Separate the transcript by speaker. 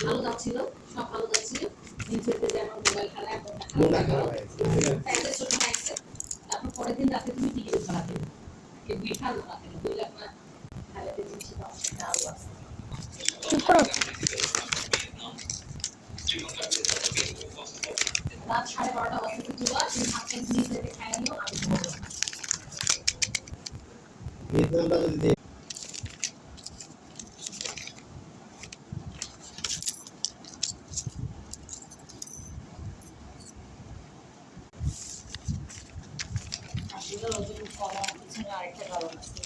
Speaker 1: ভালো যাচ্ছিল, সব ভালো যাচ্ছিল, নিজেতে যেন মোবাইল খারাপ ছোট খাইছে। তারপর পরের দিন রাতে তুমি টিকিট খাওয়াতে বিশাল রাতে 2 লাখ না খাইতে জিনিস আরো আছে। রাত 12:30 বাজে দুয়া তুমি হাতে নিজে খাইয়া নিও আমি ঘুমাবো। আসলে ওজন কমার পিছনে আরেকটা কারণ আছে।